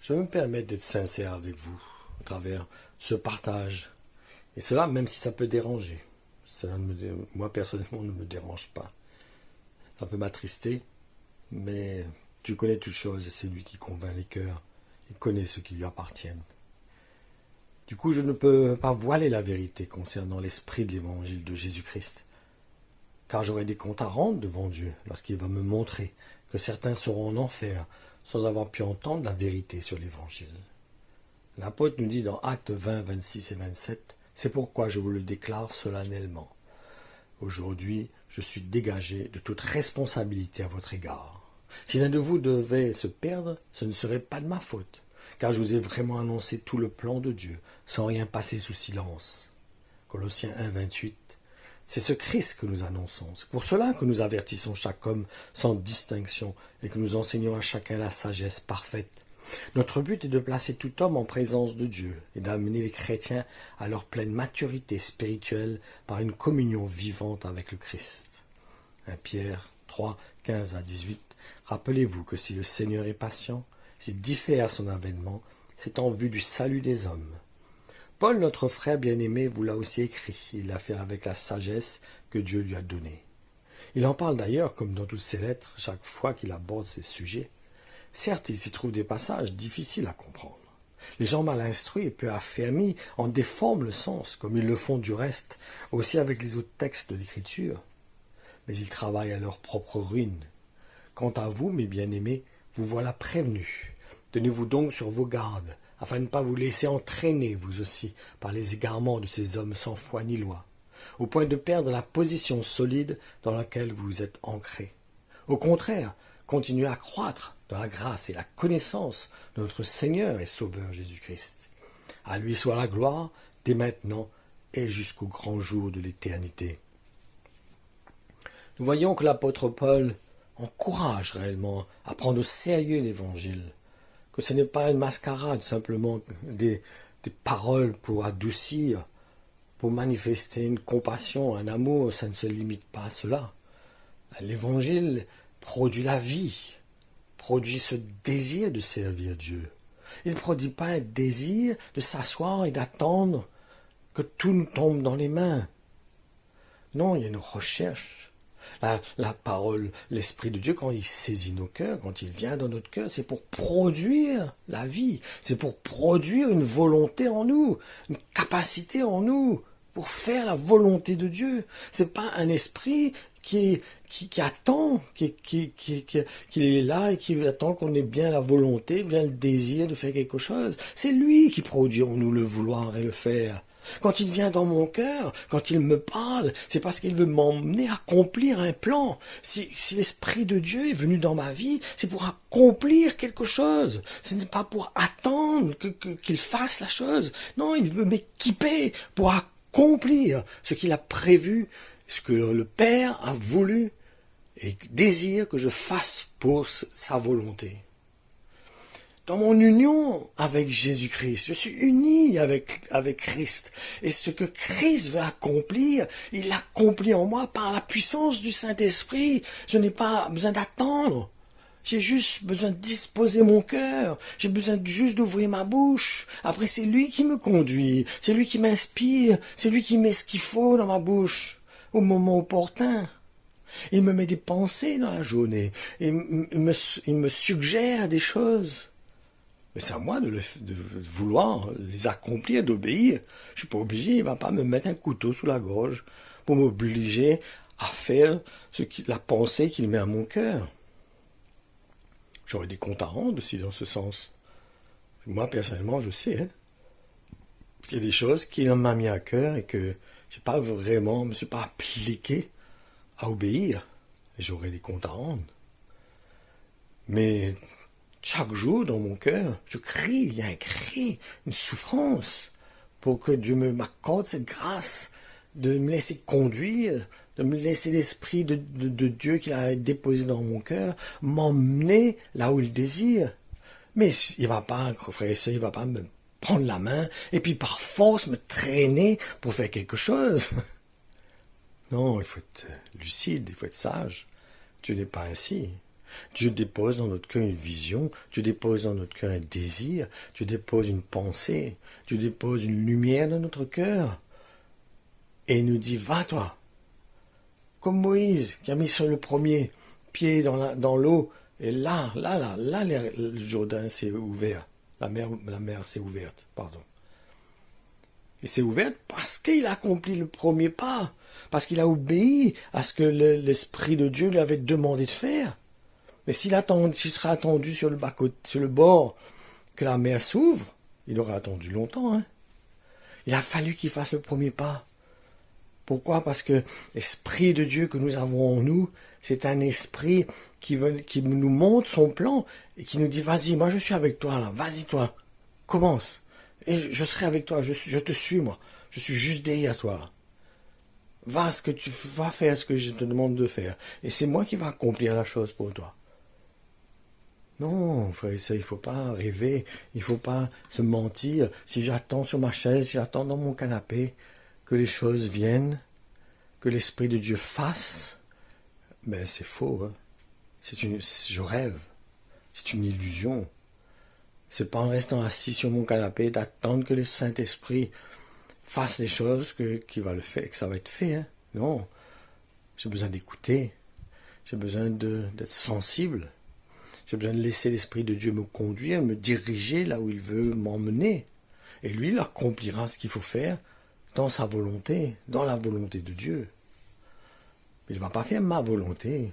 Je me permets d'être sincère avec vous à travers ce partage. Et cela, même si ça peut déranger. Moi, personnellement, ne me dérange pas. Ça peut m'attrister, mais Dieu connaît toutes choses et c'est lui qui convainc les cœurs. Il connaît ceux qui lui appartiennent. Du coup, je ne peux pas voiler la vérité concernant l'esprit de l'évangile de Jésus-Christ, car j'aurai des comptes à rendre devant Dieu lorsqu'il va me montrer que certains seront en enfer sans avoir pu entendre la vérité sur l'évangile. L'apôtre nous dit dans Actes 20, 26 et 27, « C'est pourquoi je vous le déclare solennellement. Aujourd'hui, je suis dégagé de toute responsabilité à votre égard. Si l'un de vous devait se perdre, ce ne serait pas de ma faute, car je vous ai vraiment annoncé tout le plan de Dieu, sans rien passer sous silence. » Colossiens 1, 28. C'est ce Christ que nous annonçons. C'est pour cela que nous avertissons chaque homme sans distinction et que nous enseignons à chacun la sagesse parfaite. Notre but est de placer tout homme en présence de Dieu et d'amener les chrétiens à leur pleine maturité spirituelle par une communion vivante avec le Christ. 1 Pierre 3, 15 à 18. Rappelez-vous que si le Seigneur est patient, s'il diffère son avènement, c'est en vue du salut des hommes. Paul, notre frère bien-aimé, vous l'a aussi écrit. Il l'a fait avec la sagesse que Dieu lui a donnée. Il en parle d'ailleurs, comme dans toutes ses lettres, chaque fois qu'il aborde ces sujets. Certes, il s'y trouve des passages difficiles à comprendre. Les gens mal instruits et peu affermis en déforment le sens, comme ils le font du reste, aussi avec les autres textes de l'Écriture. Mais ils travaillent à leur propre ruine. Quant à vous, mes bien-aimés, vous voilà prévenus. Tenez-vous donc sur vos gardes, afin de ne pas vous laisser entraîner, vous aussi, par les égarements de ces hommes sans foi ni loi, au point de perdre la position solide dans laquelle vous êtes ancrés. Au contraire, continuez à croître dans la grâce et la connaissance de notre Seigneur et Sauveur Jésus-Christ. À lui soit la gloire, dès maintenant et jusqu'au grand jour de l'éternité. Nous voyons que l'apôtre Paul encourage réellement à prendre au sérieux l'Évangile, que ce n'est pas une mascarade, simplement des paroles pour adoucir, pour manifester une compassion, un amour, ça ne se limite pas à cela. L'Évangile produit la vie, produit ce désir de servir Dieu. Il ne produit pas un désir de s'asseoir et d'attendre que tout nous tombe dans les mains. Non, il y a une recherche. La parole, l'Esprit de Dieu, quand il saisit nos cœurs, quand il vient dans notre cœur, c'est pour produire la vie, c'est pour produire une volonté en nous, une capacité en nous, pour faire la volonté de Dieu. C'est pas un esprit qui attend, qui est là et qui attend qu'on ait bien la volonté, bien le désir de faire quelque chose. C'est lui qui produit en nous le vouloir et le faire. Quand il vient dans mon cœur, quand il me parle, c'est parce qu'il veut m'emmener accomplir un plan. Si l'Esprit de Dieu est venu dans ma vie, c'est pour accomplir quelque chose. Ce n'est pas pour attendre qu'il fasse la chose. Non, il veut m'équiper pour accomplir ce qu'il a prévu, ce que le Père a voulu et désire que je fasse pour sa volonté. Dans mon union avec Jésus-Christ, je suis uni avec Christ. Et ce que Christ veut accomplir, il l'accomplit en moi par la puissance du Saint-Esprit. Je n'ai pas besoin d'attendre. J'ai juste besoin de disposer mon cœur. J'ai besoin juste d'ouvrir ma bouche. Après, c'est lui qui me conduit. C'est lui qui m'inspire. C'est lui qui met ce qu'il faut dans ma bouche au moment opportun. Il me met des pensées dans la journée. Il me suggère des choses. Mais c'est à moi de vouloir les accomplir, d'obéir. Je suis pas obligé, il va pas me mettre un couteau sous la gorge pour m'obliger à faire la pensée qu'il met à mon cœur. J'aurais des comptes à rendre aussi dans ce sens. Moi, personnellement, je sais, il y a des choses qu'il m'a mis à cœur et que j'ai pas vraiment, me suis pas appliqué à obéir. J'aurais des comptes à rendre. Mais chaque jour, dans mon cœur, je crie, il y a un cri, une souffrance, pour que Dieu m'accorde cette grâce de me laisser conduire, de me laisser l'Esprit de Dieu qu'il a déposé dans mon cœur, m'emmener là où il désire. Mais il va pas, frère et soeur, il va pas me prendre la main et puis par force me traîner pour faire quelque chose. Non, il faut être lucide, il faut être sage. Dieu n'est pas ainsi. Dieu dépose dans notre cœur une vision, Dieu dépose dans notre cœur un désir, Dieu dépose une pensée, Dieu dépose une lumière dans notre cœur. Et il nous dit, va toi. Comme Moïse qui a mis sur le premier pied dans l'eau. Et là, le Jourdain s'est ouvert. La mer s'est ouverte, pardon. Et s'est ouverte parce qu'il a accompli le premier pas. Parce qu'il a obéi à ce que l'Esprit de Dieu lui avait demandé de faire. Mais s'il serait attendu sur le bord que la mer s'ouvre, il aurait attendu longtemps. Hein. Il a fallu qu'il fasse le premier pas. Pourquoi? Parce que l'Esprit de Dieu que nous avons en nous, c'est un esprit qui nous montre son plan et qui nous dit, vas-y, moi je suis avec toi là, vas-y toi, commence. Et je serai avec toi, je te suis moi, je suis juste derrière toi là. Va faire ce que je te demande de faire. Et c'est moi qui vais accomplir la chose pour toi. Non, frère et sœur, il ne faut pas rêver, il ne faut pas se mentir. Si j'attends sur ma chaise, si j'attends dans mon canapé que les choses viennent, que l'Esprit de Dieu fasse, ben c'est faux. Hein. Je rêve. C'est une illusion. C'est pas en restant assis sur mon canapé d'attendre que le Saint-Esprit fasse les choses qu'il va le faire, que ça va être fait. Hein. Non. J'ai besoin d'écouter. J'ai besoin d'être sensible. J'ai besoin de laisser l'Esprit de Dieu me conduire, me diriger là où il veut m'emmener. Et lui, il accomplira ce qu'il faut faire dans sa volonté, dans la volonté de Dieu. Il ne va pas faire ma volonté.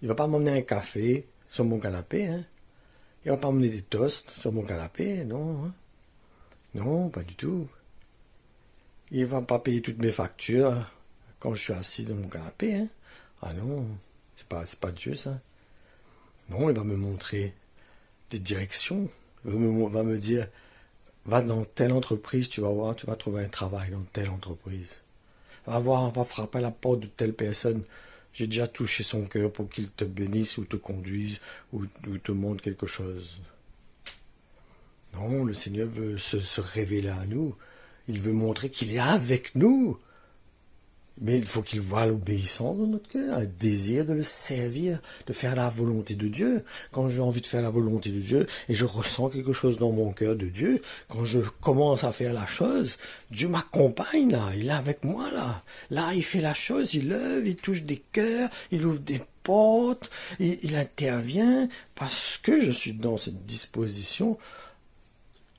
Il ne va pas m'emmener un café sur mon canapé. Hein. Il ne va pas m'emmener des toasts sur mon canapé. Non, hein. Non, pas du tout. Il ne va pas payer toutes mes factures quand je suis assis dans mon canapé. Hein. Ah non, c'est pas Dieu ça. Non, il va me montrer des directions. Il va me dire, va dans telle entreprise, tu vas voir, tu vas trouver un travail dans telle entreprise. Va frapper à la porte de telle personne. J'ai déjà touché son cœur pour qu'il te bénisse ou te conduise ou te montre quelque chose. Non, le Seigneur veut se révéler à nous. Il veut montrer qu'il est avec nous. Mais il faut qu'il voie l'obéissance dans notre cœur, un désir de le servir, de faire la volonté de Dieu. Quand j'ai envie de faire la volonté de Dieu et je ressens quelque chose dans mon cœur de Dieu, quand je commence à faire la chose, Dieu m'accompagne là, il est avec moi là. Là, il fait la chose, il œuvre, il touche des cœurs, il ouvre des portes, il intervient parce que je suis dans cette disposition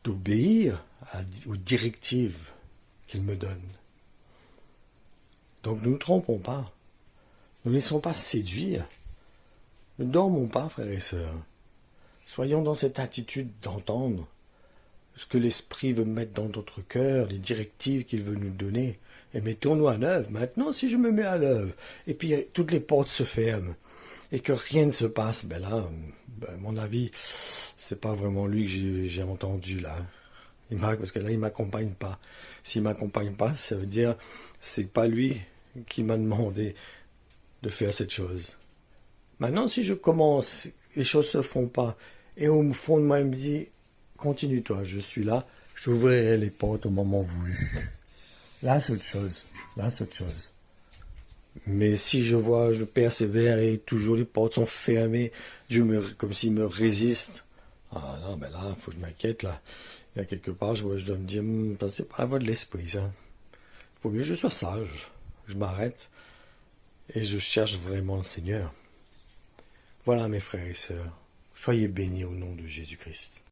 d'obéir aux directives qu'il me donne. Donc ne nous trompons pas. Ne nous laissons pas séduire. Ne dormons pas, frères et sœurs. Soyons dans cette attitude d'entendre ce que l'Esprit veut mettre dans notre cœur, les directives qu'il veut nous donner. Et mettons-nous à l'œuvre. Maintenant, si je me mets à l'œuvre, et puis toutes les portes se ferment, et que rien ne se passe, ben là, à mon avis, c'est pas vraiment lui que j'ai entendu là. Parce que là, il m'accompagne pas. S'il m'accompagne pas, ça veut dire c'est pas lui qui m'a demandé de faire cette chose. Maintenant, si je commence, les choses se font pas, et au fond de moi, il me dit, continue toi, je suis là, j'ouvrirai les portes au moment voulu. Là, c'est autre chose. Là, c'est autre chose. Mais si je persévère et toujours les portes sont fermées, comme s'il me résiste. Ah non, ben là, il faut que je m'inquiète là. Il y a quelque part, je dois me dire, ça c'est pas la voie de l'esprit, ça. Il faut mieux que je sois sage. Je m'arrête et je cherche vraiment le Seigneur. Voilà mes frères et sœurs, soyez bénis au nom de Jésus-Christ.